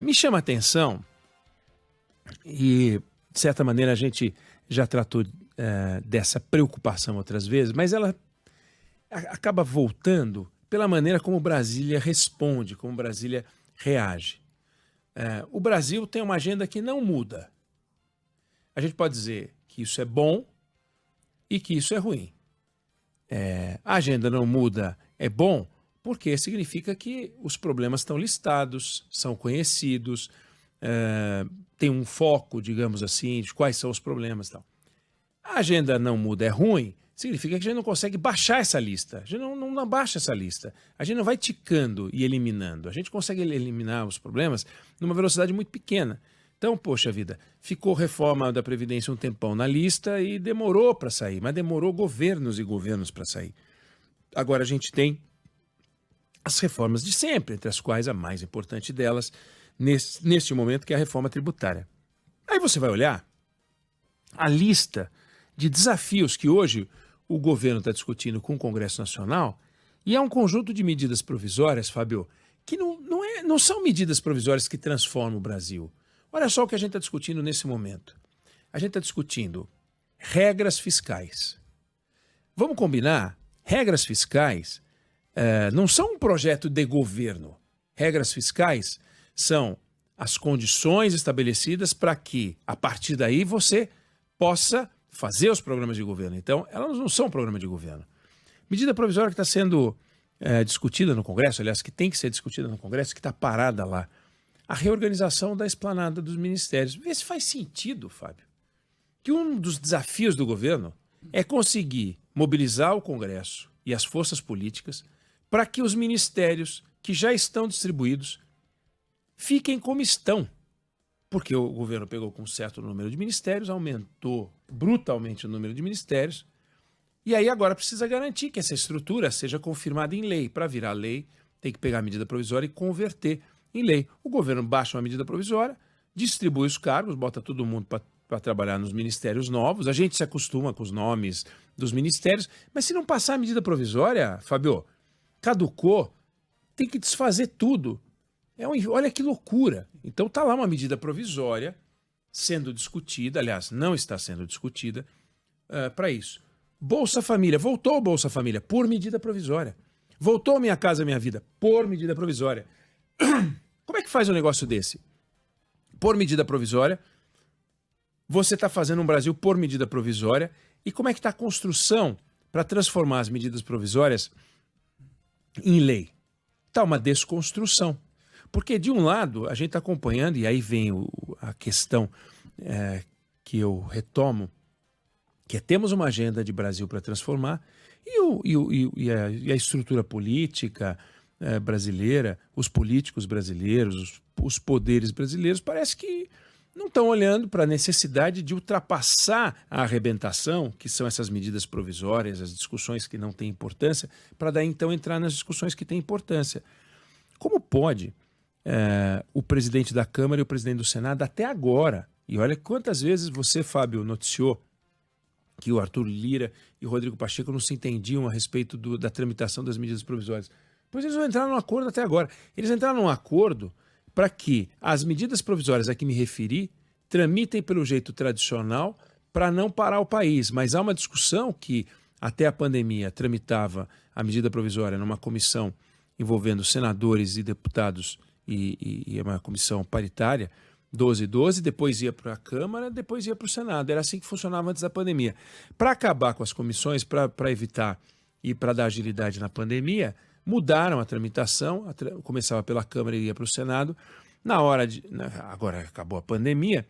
Me chama a atenção, e de certa maneira a gente já tratou dessa preocupação outras vezes, mas ela acaba voltando pela maneira como Brasília responde, como Brasília reage. O Brasil tem uma agenda que não muda. A gente pode dizer que isso é bom e que isso é ruim. A agenda não muda é bom porque significa que os problemas estão listados, são conhecidos, tem um foco, digamos assim, de quais são os problemas e tal. A agenda não muda é ruim, significa que a gente não consegue baixar essa lista. A gente não baixa essa lista. A gente não vai ticando e eliminando. A gente consegue eliminar os problemas numa velocidade muito pequena. Então, poxa vida, ficou reforma da Previdência um tempão na lista e demorou para sair, mas demorou governos e governos para sair. Agora a gente tem as reformas de sempre, entre as quais a mais importante delas, neste momento, que é a reforma tributária. Aí você vai olhar a lista de desafios que hoje o governo está discutindo com o Congresso Nacional, e é um conjunto de medidas provisórias, Fábio, que não são medidas provisórias que transformam o Brasil. Olha só o que a gente está discutindo nesse momento. A gente está discutindo regras fiscais. Vamos combinar? Regras fiscais não são um projeto de governo. Regras fiscais são as condições estabelecidas para que, a partir daí, você possa fazer os programas de governo. Então, elas não são um programa de governo. Medida provisória que está sendo discutida no Congresso, aliás, que tem que ser discutida no Congresso, que está parada lá. A reorganização da esplanada dos ministérios. Vê se faz sentido, Fábio, que um dos desafios do governo é conseguir mobilizar o Congresso e as forças políticas para que os ministérios que já estão distribuídos fiquem como estão. Porque o governo pegou com um certo número de ministérios, aumentou brutalmente o número de ministérios, e aí agora precisa garantir que essa estrutura seja confirmada em lei. Para virar lei, tem que pegar a medida provisória e converter em lei. O governo baixa uma medida provisória, distribui os cargos, bota todo mundo para trabalhar nos ministérios novos, a gente se acostuma com os nomes dos ministérios, mas se não passar a medida provisória, Fábio, caducou, tem que desfazer tudo. Olha que loucura. Então está lá uma medida provisória sendo discutida, aliás, não está sendo discutida para isso. Bolsa Família, voltou o Bolsa Família por medida provisória. Voltou Minha Casa Minha Vida por medida provisória. Como é que faz um negócio desse? Por medida provisória, você está fazendo um Brasil por medida provisória, e como é que está a construção para transformar as medidas provisórias em lei? Está uma desconstrução. Porque, de um lado, a gente está acompanhando, e aí vem a questão que eu retomo, que é temos uma agenda de Brasil para transformar, e a estrutura política brasileira, os políticos brasileiros, os poderes brasileiros, parece que não estão olhando para a necessidade de ultrapassar a arrebentação, que são essas medidas provisórias, as discussões que não têm importância, para daí então entrar nas discussões que têm importância. Como pode o presidente da Câmara e o presidente do Senado até agora, e olha quantas vezes você, Fábio, noticiou que o Arthur Lira e o Rodrigo Pacheco não se entendiam a respeito da tramitação das medidas provisórias. Pois eles não entraram num acordo até agora. Eles entraram num acordo para que as medidas provisórias a que me referi tramitem pelo jeito tradicional para não parar o país. Mas há uma discussão que até a pandemia tramitava a medida provisória numa comissão envolvendo senadores e deputados e uma comissão paritária, 12 e 12, depois ia para a Câmara, depois ia para o Senado. Era assim que funcionava antes da pandemia. Para acabar com as comissões, para evitar e para dar agilidade na pandemia, mudaram a tramitação, começava pela Câmara e ia para o Senado. Agora acabou a pandemia,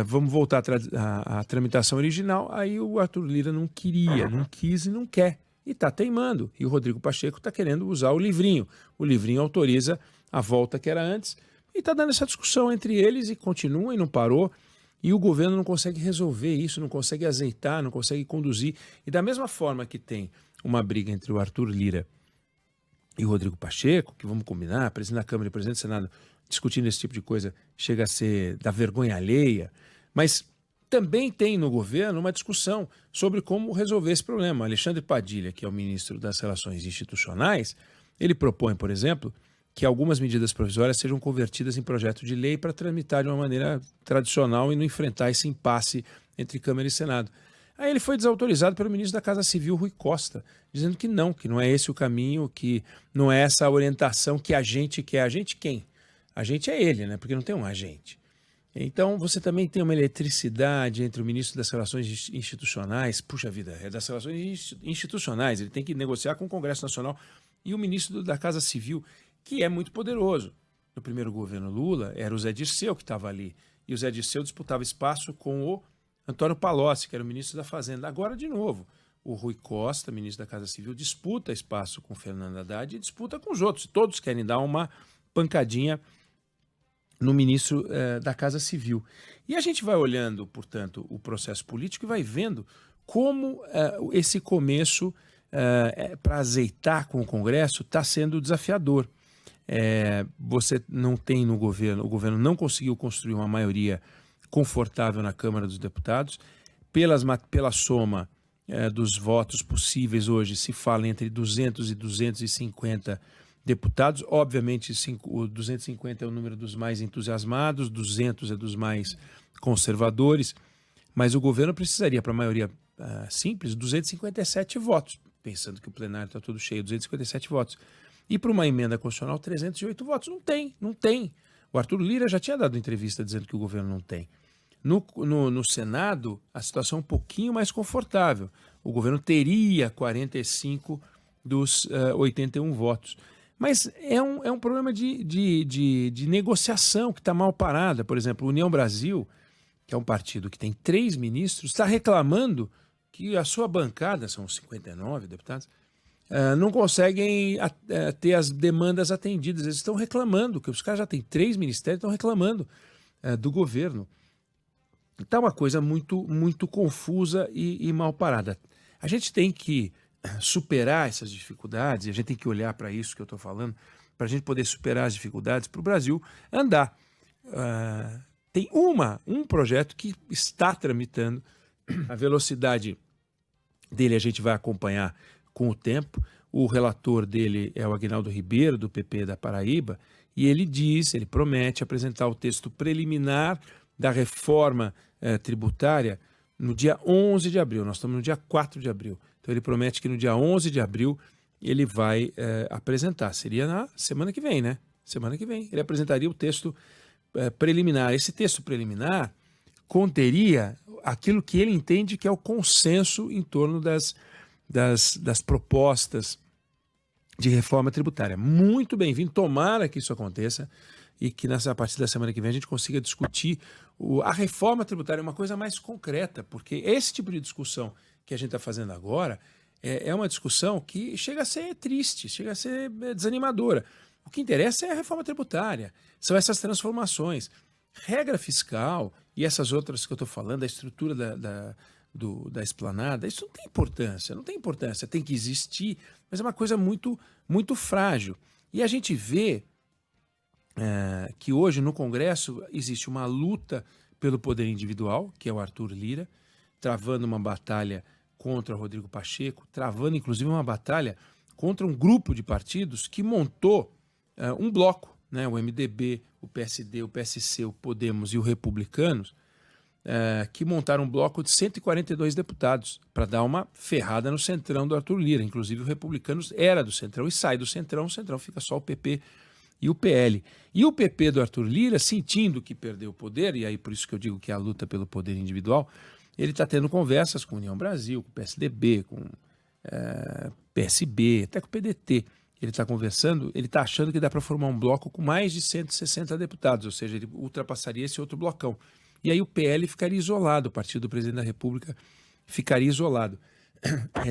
vamos voltar à tramitação original. Aí o Arthur Lira não quis e não quer. E está teimando. E o Rodrigo Pacheco está querendo usar o livrinho. O livrinho autoriza a volta que era antes. E está dando essa discussão entre eles e continua e não parou. E o governo não consegue resolver isso, não consegue azeitar, não consegue conduzir. E da mesma forma que tem uma briga entre o Arthur Lira e o Rodrigo Pacheco, que vamos combinar, presidente da Câmara e presidente do Senado, discutindo esse tipo de coisa, chega a ser da vergonha alheia. Mas também tem no governo uma discussão sobre como resolver esse problema. Alexandre Padilha, que é o ministro das Relações Institucionais, ele propõe, por exemplo, que algumas medidas provisórias sejam convertidas em projeto de lei para tramitar de uma maneira tradicional e não enfrentar esse impasse entre Câmara e Senado. Aí ele foi desautorizado pelo ministro da Casa Civil, Rui Costa, dizendo que não é esse o caminho, que não é essa a orientação que a gente quer. A gente quem? A gente é ele, né? Porque não tem um agente. Então, você também tem uma eletricidade entre o ministro das Relações Institucionais, puxa vida, é das Relações Institucionais, ele tem que negociar com o Congresso Nacional, e o ministro da Casa Civil, que é muito poderoso. No primeiro governo Lula, era o Zé Dirceu que estava ali, e o Zé Dirceu disputava espaço com o Antônio Palocci, que era o ministro da Fazenda. Agora, de novo, o Rui Costa, ministro da Casa Civil, disputa espaço com o Fernando Haddad e disputa com os outros. Todos querem dar uma pancadinha no ministro da Casa Civil. E a gente vai olhando, portanto, o processo político e vai vendo como esse começo para azeitar com o Congresso está sendo desafiador. Você não tem no governo, o governo não conseguiu construir uma maioria confortável na Câmara dos Deputados. Pela soma dos votos possíveis hoje, se fala entre 200 e 250 deputados. Obviamente, o 250 é o número dos mais entusiasmados, 200 é dos mais conservadores, mas o governo precisaria, para a maioria simples, 257 votos, pensando que o plenário está todo cheio, 257 votos. E para uma emenda constitucional, 308 votos. Não tem. O Arthur Lira já tinha dado entrevista dizendo que o governo não tem. No Senado, a situação é um pouquinho mais confortável. O governo teria 45 dos 81 votos. Mas é um problema de negociação que está mal parada. Por exemplo, a União Brasil, que é um partido que tem 3 ministros, está reclamando que a sua bancada, são 59 deputados, não conseguem ter as demandas atendidas. Eles estão reclamando, que os caras já têm 3 ministérios, estão reclamando do governo. Está uma coisa muito, muito confusa e mal parada. A gente tem que superar essas dificuldades, e a gente tem que olhar para isso que eu estou falando, para a gente poder superar as dificuldades, para o Brasil andar. Tem um projeto que está tramitando, a velocidade dele a gente vai acompanhar com o tempo. O relator dele é o Aguinaldo Ribeiro, do PP da Paraíba, e ele promete apresentar o texto preliminar da reforma tributária no dia 11 de abril. Nós estamos no dia 4 de abril. Então ele promete que no dia 11 de abril ele vai apresentar. Seria na semana que vem, né? Semana que vem. Ele apresentaria o texto preliminar. Esse texto preliminar conteria aquilo que ele entende que é o consenso em torno das propostas de reforma tributária. Muito bem-vindo. Tomara que isso aconteça e que a partir da semana que vem a gente consiga discutir a reforma tributária, uma coisa mais concreta, porque esse tipo de discussão que a gente está fazendo agora é uma discussão que chega a ser triste, chega a ser desanimadora. O que interessa é a reforma tributária, são essas transformações. Regra fiscal e essas outras que eu estou falando, a estrutura da esplanada, isso não tem importância, tem que existir, mas é uma coisa muito, muito frágil. E a gente vê que hoje no Congresso existe uma luta pelo poder individual, que é o Arthur Lira, travando uma batalha contra o Rodrigo Pacheco, travando inclusive uma batalha contra um grupo de partidos que montou um bloco, né, o MDB, o PSD, o PSC, o Podemos e o Republicanos, que montaram um bloco de 142 deputados para dar uma ferrada no centrão do Arthur Lira. Inclusive o Republicanos era do centrão e sai do centrão, fica só o PP e o PL. E o PP do Arthur Lira, sentindo que perdeu o poder, e aí por isso que eu digo que é a luta pelo poder individual, ele está tendo conversas com a União Brasil, com o PSDB, com PSB, até com o PDT. Ele está conversando, ele está achando que dá para formar um bloco com mais de 160 deputados, ou seja, ele ultrapassaria esse outro blocão. E aí o PL ficaria isolado, o Partido do Presidente da República ficaria isolado.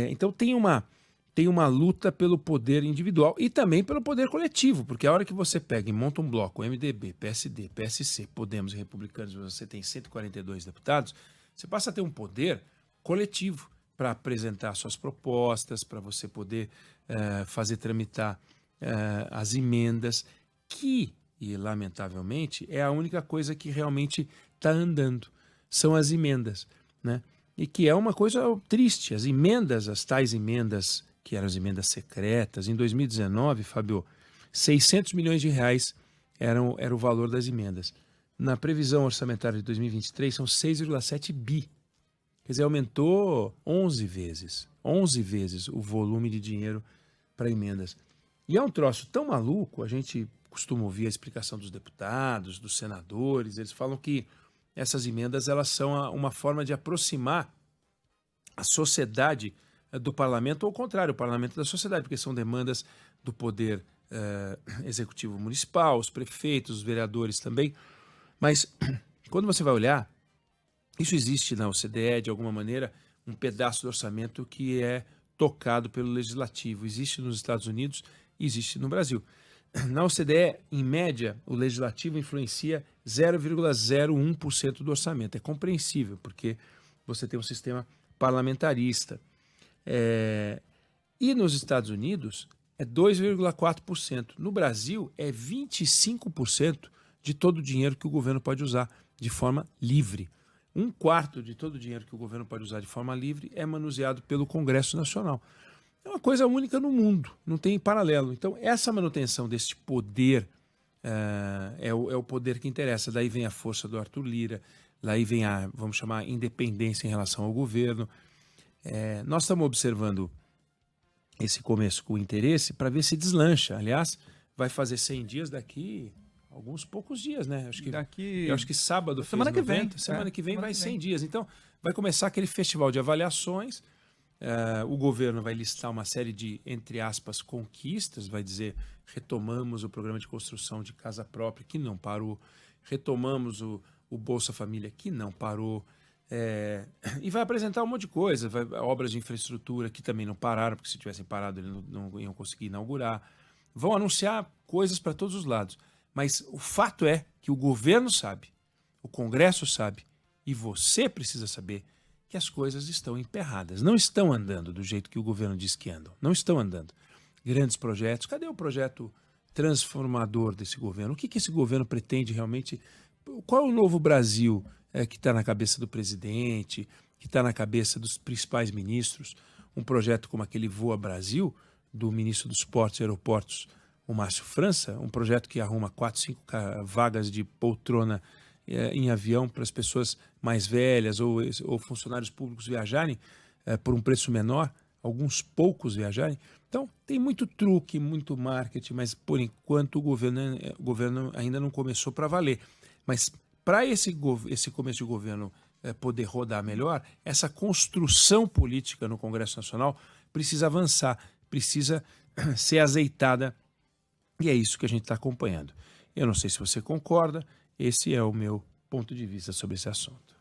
Então tem uma luta pelo poder individual e também pelo poder coletivo, porque a hora que você pega e monta um bloco, MDB, PSD, PSC, Podemos e Republicanos, você tem 142 deputados, você passa a ter um poder coletivo para apresentar suas propostas, para você poder fazer tramitar as emendas, e lamentavelmente é a única coisa que realmente está andando, são as emendas, né? E que é uma coisa triste, as tais emendas, que eram as emendas secretas, em 2019, Fábio, 600 milhões de reais era o valor das emendas. Na previsão orçamentária de 2023 são 6,7 bi. Quer dizer, aumentou 11 vezes o volume de dinheiro para emendas. E é um troço tão maluco, a gente costuma ouvir a explicação dos deputados, dos senadores, eles falam que essas emendas elas são uma forma de aproximar a sociedade do parlamento, ou ao contrário, o parlamento da sociedade, porque são demandas do poder executivo municipal, os prefeitos, os vereadores também. Mas quando você vai olhar, isso existe na OCDE, de alguma maneira, um pedaço do orçamento que é tocado pelo legislativo. Existe nos Estados Unidos, existe no Brasil. Na OCDE, em média, o legislativo influencia 0,01% do orçamento. É compreensível, porque você tem um sistema parlamentarista. E nos Estados Unidos é 2,4%. No Brasil é 25% de todo o dinheiro que o governo pode usar de forma livre. 1/4 de todo o dinheiro que o governo pode usar de forma livre é manuseado pelo Congresso Nacional. É uma coisa única no mundo, não tem paralelo. Então, essa manutenção desse poder é o poder que interessa. Daí vem a força do Arthur Lira, daí vem a, vamos chamar, independência em relação ao governo. Nós estamos observando esse começo com interesse para ver se deslancha. Aliás, vai fazer 100 dias daqui alguns poucos dias, né? Eu acho que sábado semana fez que vem. 90, semana que vem vai 100 dias. Então, vai começar aquele festival de avaliações. O governo vai listar uma série de, entre aspas, conquistas, vai dizer, retomamos o programa de construção de casa própria, que não parou, retomamos o Bolsa Família, que não parou, e vai apresentar um monte de coisa, obras de infraestrutura que também não pararam, porque se tivessem parado eles não iam conseguir inaugurar. Vão anunciar coisas para todos os lados. Mas o fato é que o governo sabe, o Congresso sabe, e você precisa saber que as coisas estão emperradas. Não estão andando do jeito que o governo diz que andam. Não estão andando. Grandes projetos. Cadê o projeto transformador desse governo? O que esse governo pretende realmente? Qual é o novo Brasil que está na cabeça do presidente, que está na cabeça dos principais ministros? Um projeto como aquele Voa Brasil, do ministro dos Portos e Aeroportos, o Márcio França, um projeto que arruma 4, 5 vagas de poltrona em avião para as pessoas mais velhas ou funcionários públicos viajarem por um preço menor, alguns poucos viajarem. Então, tem muito truque, muito marketing, mas por enquanto o governo ainda não começou para valer. Mas para esse começo de governo poder rodar melhor, essa construção política no Congresso Nacional precisa avançar, precisa ser azeitada. E é isso que a gente está acompanhando. Eu não sei se você concorda, esse é o meu ponto de vista sobre esse assunto.